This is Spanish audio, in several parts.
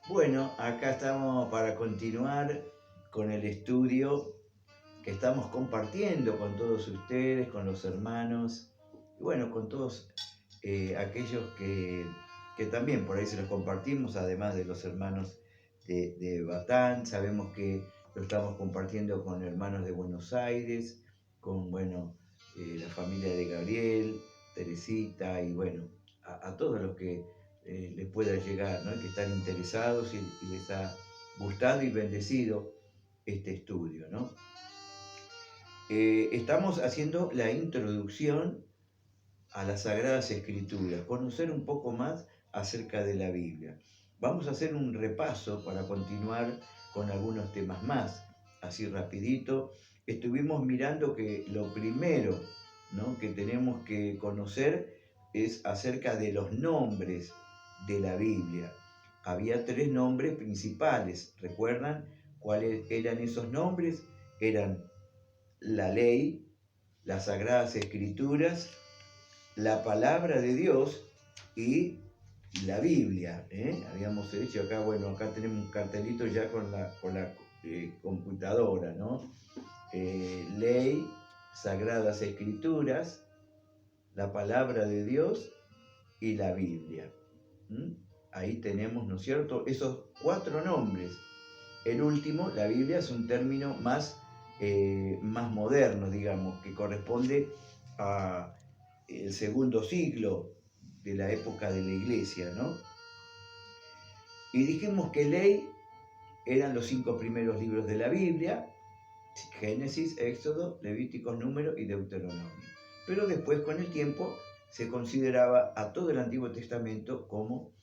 Bueno, acá estamos para continuar con el estudio que estamos compartiendo con todos ustedes, con los hermanos, y bueno, con todos aquellos que también por ahí se los compartimos, además de los hermanos de Batán. Sabemos que lo estamos compartiendo con hermanos de Buenos Aires, con, bueno, la familia de Gabriel, Teresita, y bueno, a todos los que les pueda llegar, ¿no? Que están interesados y les ha gustado y bendecido este estudio, ¿no? Estamos haciendo la introducción a las Sagradas Escrituras, conocer un poco más acerca de la Biblia. Vamos a hacer un repaso para continuar con algunos temas más, así rapidito. Estuvimos mirando que lo primero, ¿no?, que tenemos que conocer es acerca de los nombres de la Biblia. Había tres nombres principales, ¿recuerdan cuáles eran esos nombres? Eran la ley, las Sagradas Escrituras, la palabra de Dios y la Biblia. Habíamos hecho acá, bueno, acá tenemos un cartelito ya con la computadora, ¿no? Ley, Sagradas Escrituras, la palabra de Dios y la Biblia. Ahí tenemos, ¿no es cierto?, esos cuatro nombres. El último, la Biblia, es un término más moderno, digamos, que corresponde a el segundo siglo de la época de la iglesia, ¿no? Y dijimos que ley eran los 5 primeros libros de la Biblia: Génesis, Éxodo, Levíticos, Números y Deuteronomio. Pero después, con el tiempo, se consideraba a todo el Antiguo Testamento como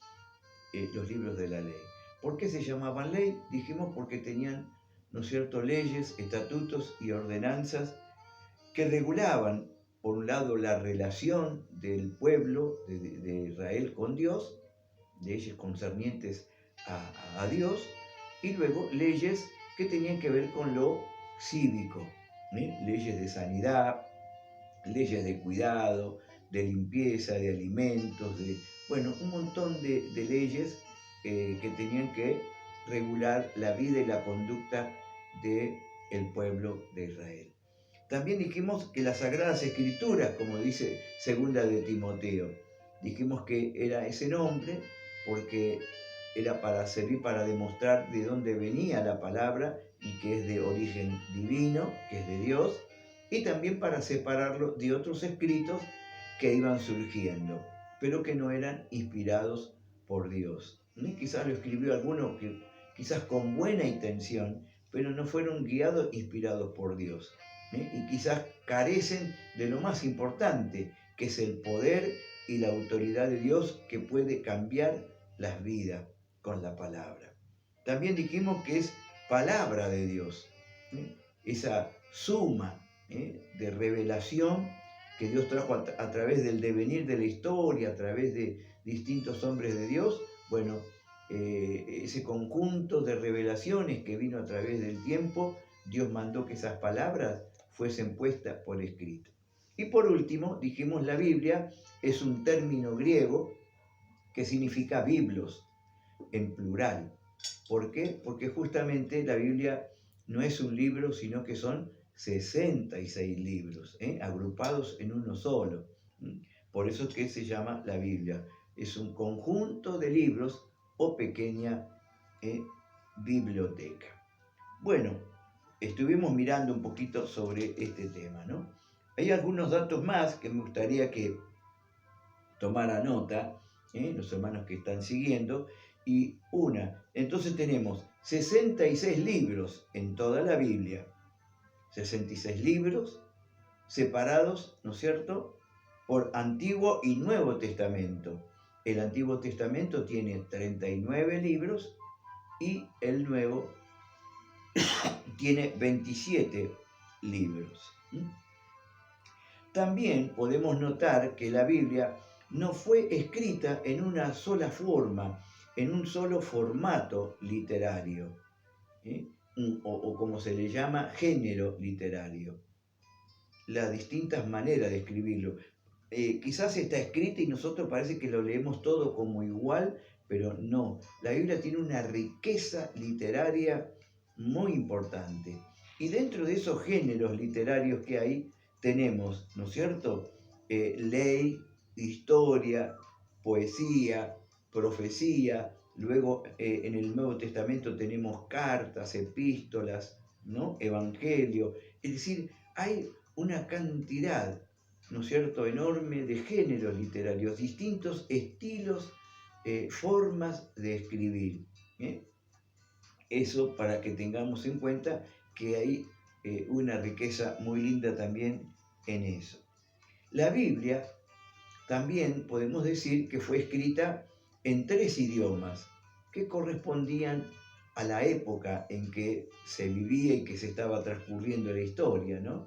los libros de la ley. ¿Por qué se llamaban ley? Dijimos porque tenían, ¿no es cierto?, leyes, estatutos y ordenanzas que regulaban, por un lado, la relación del pueblo de Israel con Dios, leyes concernientes a Dios, y luego leyes que tenían que ver con lo cívico, leyes de sanidad, leyes de cuidado, de limpieza, de alimentos, bueno, un montón de leyes que tenían que regular la vida y la conducta del pueblo de Israel. También dijimos que las Sagradas Escrituras, como dice Segunda de Timoteo, dijimos que era ese nombre porque era para servir para demostrar de dónde venía la palabra y que es de origen divino, que es de Dios, y también para separarlo de otros escritos que iban surgiendo, pero que no eran inspirados por Dios. Quizás lo escribió alguno que quizás con buena intención, pero no fueron guiados, inspirados por Dios. Y quizás carecen de lo más importante, que es el poder y la autoridad de Dios, que puede cambiar las vidas con la palabra. También dijimos que es palabra de Dios, esa suma de revelación que Dios trajo a través del devenir de la historia, a través de distintos hombres de Dios. Bueno, ese conjunto de revelaciones que vino a través del tiempo, Dios mandó que esas palabras fuesen puestas por escrito. Y por último, dijimos, la Biblia es un término griego que significa biblos, en plural. ¿Por qué? Porque justamente la Biblia no es un libro, sino que son 66 libros, agrupados en uno solo. Por eso es que se llama la Biblia. Es un conjunto de libros o pequeña biblioteca. Bueno, estuvimos mirando un poquito sobre este tema, ¿no? Hay algunos datos más que me gustaría que tomara nota, los hermanos que están siguiendo. Entonces tenemos 66 libros en toda la Biblia, 66 libros separados, ¿no es cierto?, por Antiguo y Nuevo Testamento. El Antiguo Testamento tiene 39 libros y el Nuevo tiene 27 libros. También podemos notar que la Biblia no fue escrita en una sola forma, en un solo formato literario, o como se le llama, género literario. Las distintas maneras de escribirlo. Quizás está escrita y nosotros parece que lo leemos todo como igual, pero no, la Biblia tiene una riqueza literaria muy importante. Y dentro de esos géneros literarios que hay, tenemos, ¿no es cierto?, ley, historia, poesía, profecía. Luego en el Nuevo Testamento tenemos cartas, epístolas, ¿no?, evangelio. Es decir, hay una cantidad, ¿no es cierto?, enorme de géneros literarios, distintos estilos, formas de escribir. ¿Eh? Eso para que tengamos en cuenta que hay una riqueza muy linda también en eso. La Biblia también podemos decir que fue escrita en 3 idiomas que correspondían a la época en que se vivía y que se estaba transcurriendo la historia, ¿no?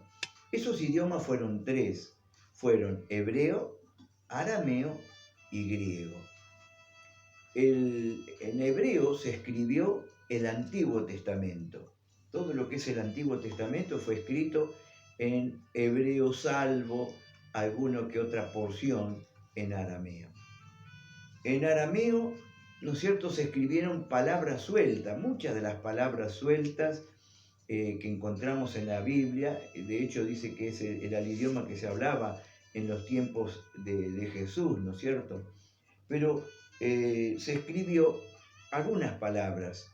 Esos idiomas fueron 3, fueron hebreo, arameo y griego. En hebreo se escribió el Antiguo Testamento. Todo lo que es el Antiguo Testamento fue escrito en hebreo, salvo alguna que otra porción en arameo. En arameo, ¿no es cierto?, se escribieron palabras sueltas, muchas de las palabras sueltas que encontramos en la Biblia. De hecho dice que era el idioma que se hablaba en los tiempos de Jesús, ¿no es cierto? Pero se escribió algunas palabras,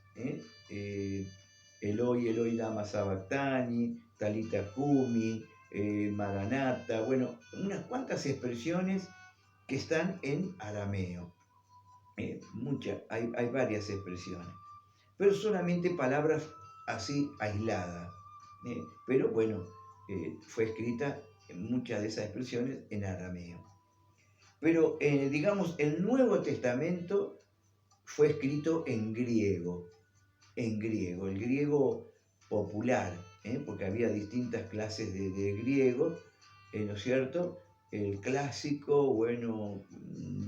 Eloi, Eloi lama sabactani, talita cumi, maranata, bueno, unas cuantas expresiones que están en arameo. Muchas, hay varias expresiones, pero solamente palabras así aisladas. Pero bueno, fue escrita muchas de esas expresiones en arameo. Pero digamos, el Nuevo Testamento fue escrito en griego, el griego popular, porque había distintas clases de griego, ¿no es cierto? El clásico, bueno,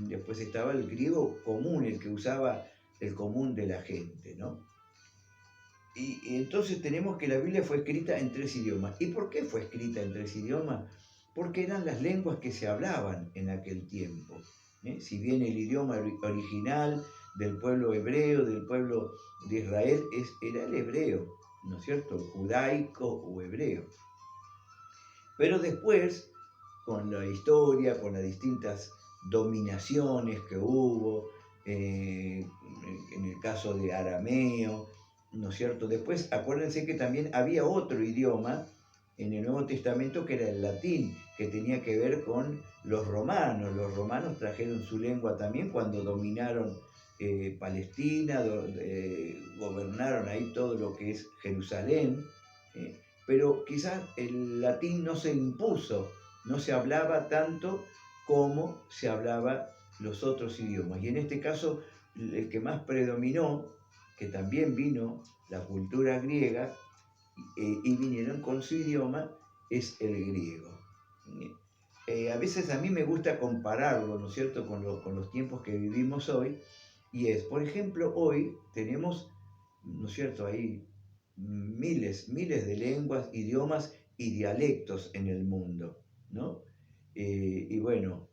después estaba el griego común, el que usaba el común de la gente, ¿no? Y entonces tenemos que la Biblia fue escrita en 3 idiomas. ¿Y por qué fue escrita en 3 idiomas? Porque eran las lenguas que se hablaban en aquel tiempo. Si bien el idioma original del pueblo hebreo, del pueblo de Israel, era el hebreo, ¿no es cierto?, judaico o hebreo. Pero después, con la historia, con las distintas dominaciones que hubo, en el caso de arameo, ¿no es cierto? Después, acuérdense que también había otro idioma en el Nuevo Testamento que era el latín, que tenía que ver con los romanos. Los romanos trajeron su lengua también cuando dominaron Palestina, gobernaron ahí todo lo que es Jerusalén, pero quizás el latín no se impuso, no se hablaba tanto como se hablaba los otros idiomas. Y en este caso, el que más predominó, que también vino la cultura griega, y vinieron con su idioma, es el griego. A veces a mí me gusta compararlo, ¿no es cierto?, con los tiempos que vivimos hoy, y es, por ejemplo, hoy tenemos, ¿no es cierto?, ahí miles de lenguas, idiomas y dialectos en el mundo, ¿no? Y bueno,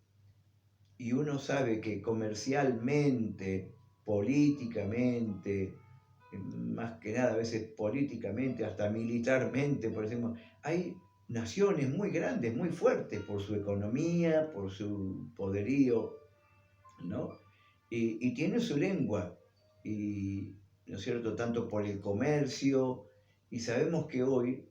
y uno sabe que comercialmente, políticamente, más que nada a veces políticamente, hasta militarmente, por ejemplo, hay naciones muy grandes, muy fuertes por su economía, por su poderío, ¿no? Y tienen su lengua, y, ¿no es cierto?, tanto por el comercio, y sabemos que hoy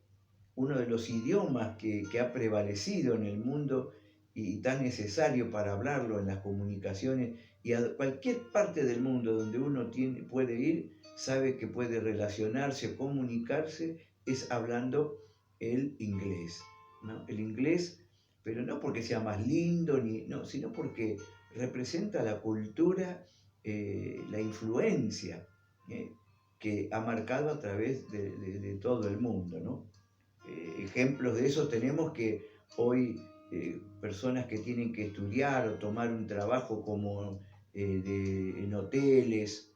uno de los idiomas que ha prevalecido en el mundo y tan necesario para hablarlo en las comunicaciones y a cualquier parte del mundo donde uno puede ir, sabe que puede relacionarse o comunicarse, es hablando el inglés, ¿no? El inglés, pero no porque sea más lindo, no, sino porque representa la cultura, la influencia que ha marcado a través de todo el mundo, ¿no? Ejemplos de eso tenemos que hoy personas que tienen que estudiar o tomar un trabajo como en hoteles,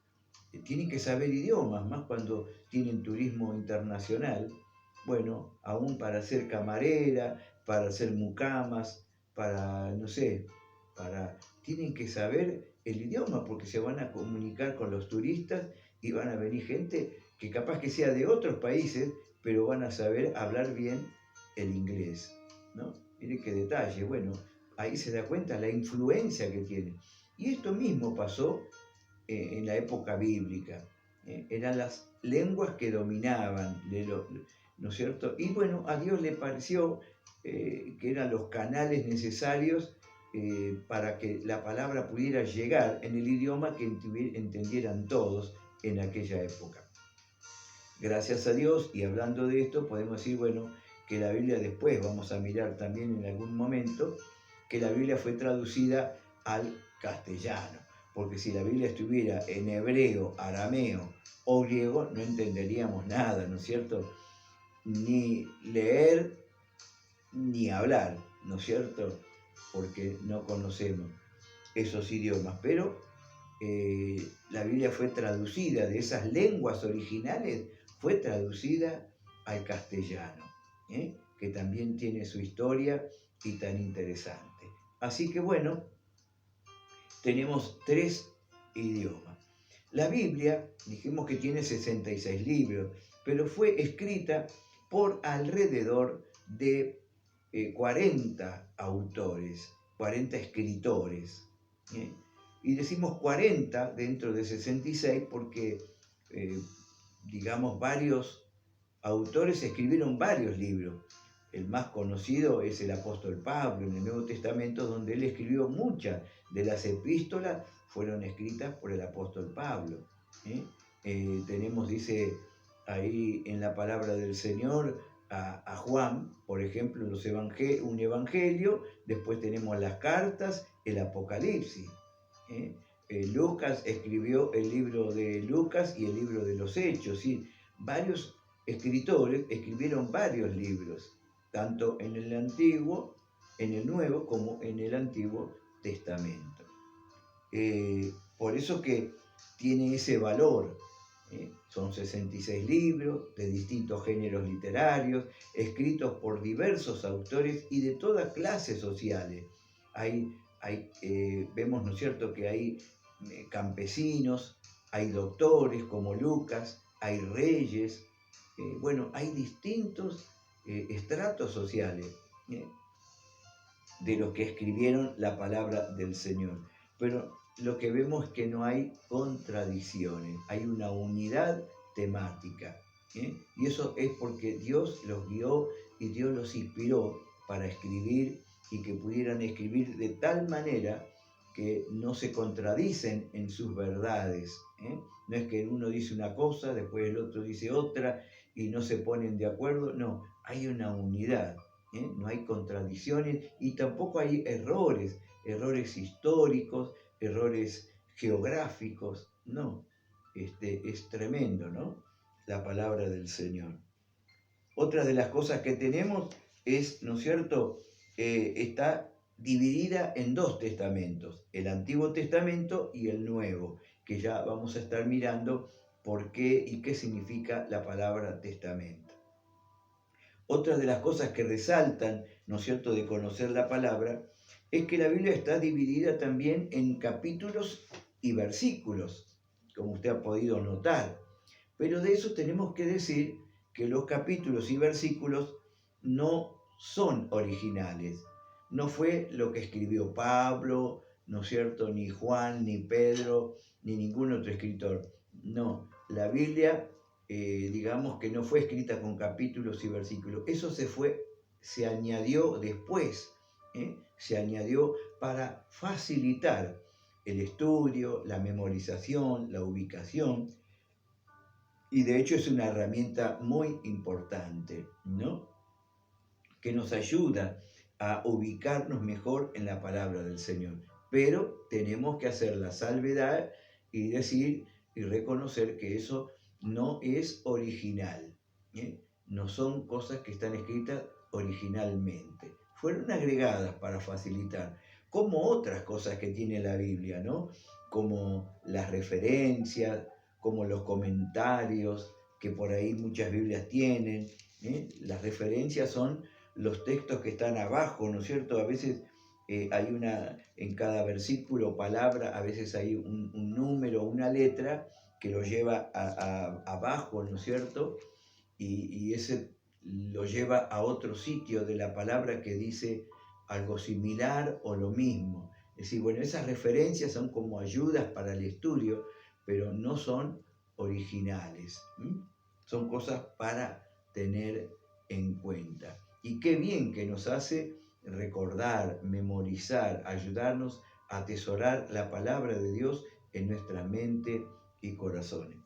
tienen que saber idiomas, más cuando tienen turismo internacional. Bueno, aún para ser camarera, para hacer mucamas, para, no sé, tienen que saber el idioma, porque se van a comunicar con los turistas y van a venir gente que capaz que sea de otros países, pero van a saber hablar bien el inglés, ¿no? Mire qué detalle, bueno, ahí se da cuenta la influencia que tiene. Y esto mismo pasó en la época bíblica. Eran las lenguas que dominaban, ¿no es cierto? Y bueno, a Dios le pareció que eran los canales necesarios para que la palabra pudiera llegar en el idioma que entendieran todos en aquella época. Gracias a Dios, y hablando de esto, podemos decir, bueno, que la Biblia después, vamos a mirar también en algún momento, que la Biblia fue traducida al castellano, porque si la Biblia estuviera en hebreo, arameo o griego, no entenderíamos nada, ¿no es cierto? Ni leer ni hablar, ¿no es cierto? Porque no conocemos esos idiomas, pero la Biblia fue traducida de esas lenguas originales, fue traducida al castellano, que también tiene su historia y tan interesante. Así que bueno, tenemos 3 idiomas. La Biblia, dijimos que tiene 66 libros, pero fue escrita por alrededor de 40 autores, 40 escritores. ¿eh? Y decimos 40 dentro de 66 porque, digamos, varios autores escribieron varios libros. El más conocido es el apóstol Pablo en el Nuevo Testamento, donde él escribió muchas de las epístolas, fueron escritas por el apóstol Pablo. Tenemos, dice ahí en la palabra del Señor, a Juan, por ejemplo, un evangelio, después tenemos las cartas, el Apocalipsis. Lucas escribió el libro de Lucas y el libro de los Hechos, ¿sí? Varios escritores escribieron varios libros, tanto en el Antiguo, en el Nuevo, como en el Antiguo Testamento. Por eso que tiene ese valor. Son 66 libros de distintos géneros literarios, escritos por diversos autores y de todas clases sociales. Vemos, ¿no es cierto?, que hay campesinos, hay doctores como Lucas, hay reyes, bueno, hay distintos estratos sociales de los que escribieron la palabra del Señor. Pero lo que vemos es que no hay contradicciones, hay una unidad temática. Y eso es porque Dios los guió y Dios los inspiró para escribir y que pudieran escribir de tal manera que no se contradicen en sus verdades. No es que uno dice una cosa, después el otro dice otra y no se ponen de acuerdo, no, hay una unidad. No hay contradicciones y tampoco hay errores históricos, errores geográficos, no. Es tremendo, ¿no? La palabra del Señor. Otra de las cosas que tenemos es, ¿no es cierto?, está dividida en 2 testamentos, el Antiguo Testamento y el Nuevo, que ya vamos a estar mirando por qué y qué significa la palabra testamento. Otra de las cosas que resaltan, ¿no es cierto?, de conocer la palabra, es que la Biblia está dividida también en capítulos y versículos, como usted ha podido notar. Pero de eso tenemos que decir que los capítulos y versículos no son originales. No fue lo que escribió Pablo, ¿no es cierto?, ni Juan, ni Pedro, ni ningún otro escritor. No, la Biblia digamos que no fue escrita con capítulos y versículos. Eso se añadió después, se añadió para facilitar el estudio, la memorización, la ubicación, y de hecho es una herramienta muy importante, ¿no?, que nos ayuda a ubicarnos mejor en la palabra del Señor. Pero tenemos que hacer la salvedad y decir y reconocer que eso no es original, no son cosas que están escritas originalmente. Fueron agregadas para facilitar, como otras cosas que tiene la Biblia, ¿no? Como las referencias, como los comentarios, que por ahí muchas Biblias tienen. Las referencias son los textos que están abajo, ¿no es cierto? A veces hay en cada versículo o palabra, a veces hay un número, una letra que lo lleva abajo, ¿no es cierto? Y ese lo lleva a otro sitio de la palabra que dice algo similar o lo mismo. Es decir, bueno, esas referencias son como ayudas para el estudio, pero no son originales. Son cosas para tener en cuenta. Y qué bien que nos hace recordar, memorizar, ayudarnos a atesorar la palabra de Dios en nuestra mente y corazones.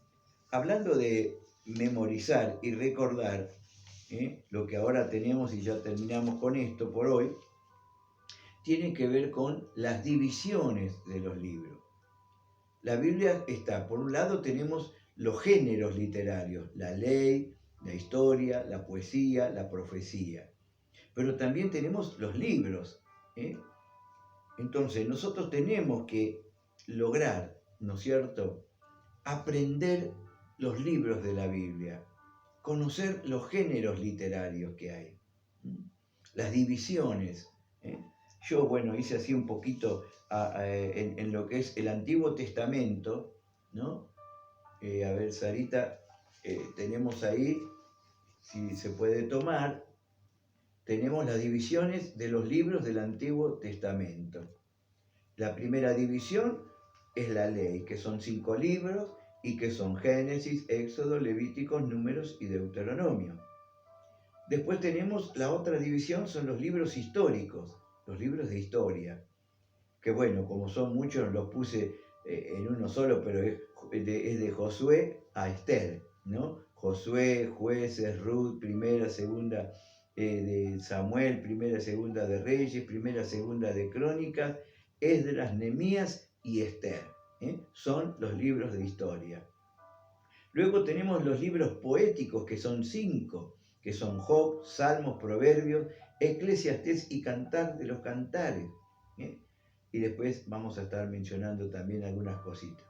Hablando de memorizar y recordar, lo que ahora tenemos, y ya terminamos con esto por hoy, tiene que ver con las divisiones de los libros. La Biblia está, por un lado tenemos los géneros literarios, la ley, la historia, la poesía, la profecía, pero también tenemos los libros. Entonces nosotros tenemos que lograr, ¿no es cierto?, aprender los libros de la Biblia, conocer los géneros literarios que hay, las divisiones. Yo, bueno, hice así un poquito en lo que es el Antiguo Testamento, ¿no? A ver, Sarita, tenemos ahí, si se puede tomar, tenemos las divisiones de los libros del Antiguo Testamento. La primera división es la ley, que son 5 libros y que son Génesis, Éxodo, Levíticos, Números y Deuteronomio. Después tenemos la otra división, son los libros históricos, los libros de historia, que bueno, como son muchos los puse en uno solo, pero es de Josué a Esther, ¿no? Josué, Jueces, Ruth, Primera, Segunda de Samuel, Primera, Segunda de Reyes, Primera, Segunda de Crónicas, Esdras, Nehemías y Esther. Son los libros de historia. Luego tenemos los libros poéticos, que son 5, que son Job, Salmos, Proverbios, Eclesiastés y Cantar de los Cantares. Y después vamos a estar mencionando también algunas cositas.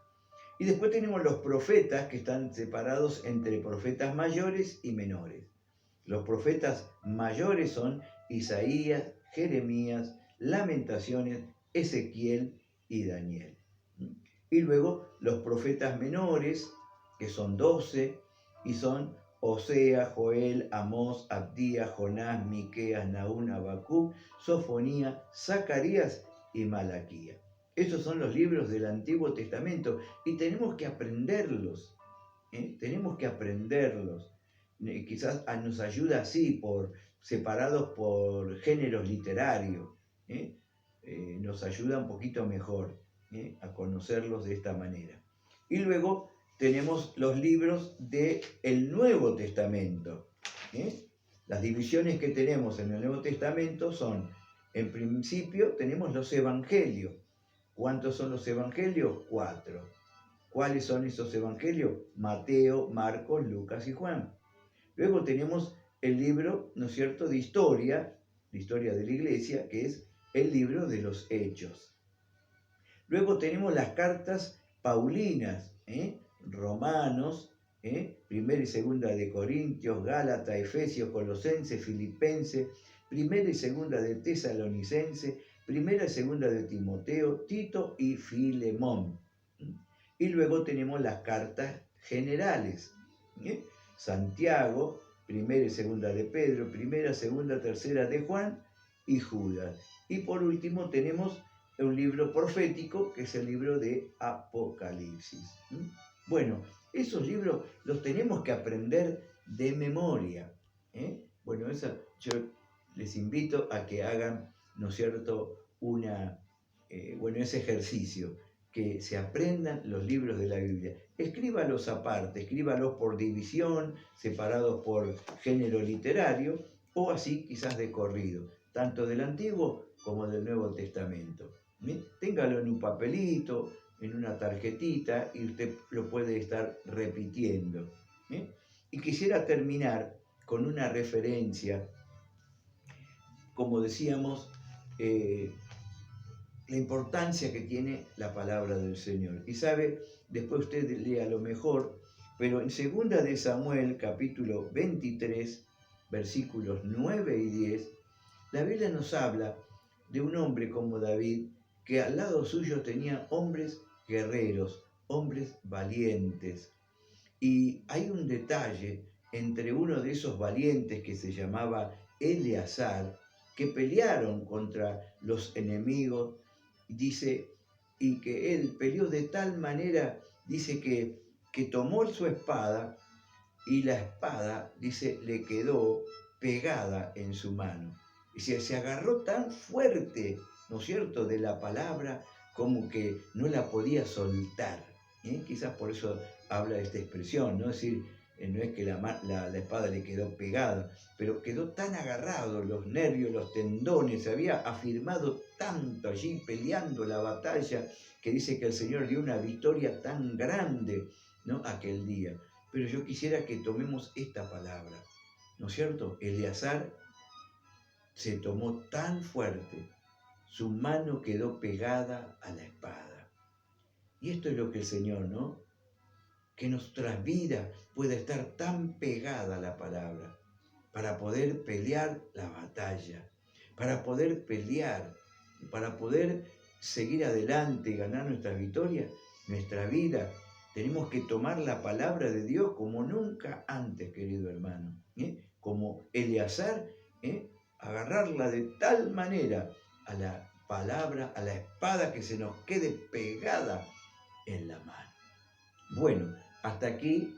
Y después tenemos los profetas, que están separados entre profetas mayores y menores. Los profetas mayores son Isaías, Jeremías, Lamentaciones, Ezequiel y Daniel. Y luego los profetas menores, que son 12, y son Osea, Joel, Amós, Abdías, Jonás, Miqueas, Nahum, Habacuc, Sofonía, Zacarías y Malaquía. Esos son los libros del Antiguo Testamento y tenemos que aprenderlos. Tenemos que aprenderlos. Quizás nos ayuda así, separados por géneros literarios. Nos ayuda un poquito mejor a conocerlos de esta manera. Y luego tenemos los libros del Nuevo Testamento. Las divisiones que tenemos en el Nuevo Testamento son, en principio, tenemos los evangelios. ¿Cuántos son los evangelios? 4. ¿Cuáles son esos evangelios? Mateo, Marcos, Lucas y Juan. Luego tenemos el libro, ¿no es cierto?, de historia, la historia de la iglesia, que es el libro de los Hechos. Luego tenemos las cartas paulinas, Romanos, Primera y Segunda de Corintios, Gálatas, Efesios, Colosenses, Filipenses, Primera y Segunda de Tesalonicense, Primera y Segunda de Timoteo, Tito y Filemón. Y luego tenemos las cartas generales, Santiago, Primera y Segunda de Pedro, Primera, Segunda, Tercera de Juan y Judas. Y por último tenemos un libro profético, que es el libro de Apocalipsis. Bueno, esos libros los tenemos que aprender de memoria. Bueno, yo les invito a que hagan, ¿no es cierto?, ese ejercicio, que se aprendan los libros de la Biblia. Escríbalos aparte, escríbalos por división, separados por género literario, o así quizás de corrido, tanto del Antiguo como del Nuevo Testamento. Téngalo en un papelito, en una tarjetita, y usted lo puede estar repitiendo. Y quisiera terminar con una referencia, como decíamos, la importancia que tiene la palabra del Señor. Y sabe, después usted lea lo mejor, pero en 2 de Samuel, capítulo 23, versículos 9 y 10, la Biblia nos habla de un hombre como David, que al lado suyo tenía hombres guerreros, hombres valientes. Y hay un detalle entre uno de esos valientes que se llamaba Eleazar, que pelearon contra los enemigos, dice, y que él peleó de tal manera, dice que tomó su espada y la espada, dice, le quedó pegada en su mano. Y se agarró tan fuerte, ¿no es cierto?, de la palabra como que no la podía soltar. Quizás por eso habla de esta expresión, ¿no? Es decir, no es que la espada le quedó pegada, pero quedó tan agarrado, los nervios, los tendones, se había afirmado tanto allí peleando la batalla, que dice que el Señor dio una victoria tan grande, ¿no?, aquel día. Pero yo quisiera que tomemos esta palabra, ¿no es cierto? Eleazar se tomó tan fuerte, su mano quedó pegada a la espada. Y esto es lo que el Señor, ¿no? Que nuestra vida pueda estar tan pegada a la palabra para poder pelear la batalla, para poder pelear, para poder seguir adelante y ganar nuestra victoria, nuestra vida. Tenemos que tomar la palabra de Dios como nunca antes, querido hermano. Como Eleazar, agarrarla de tal manera a la palabra, a la espada, que se nos quede pegada en la mano. Bueno, hasta aquí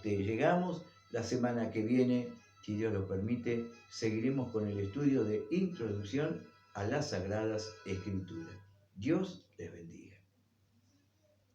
llegamos. La semana que viene, si Dios lo permite, seguiremos con el estudio de Introducción a las Sagradas Escrituras. Dios les bendiga.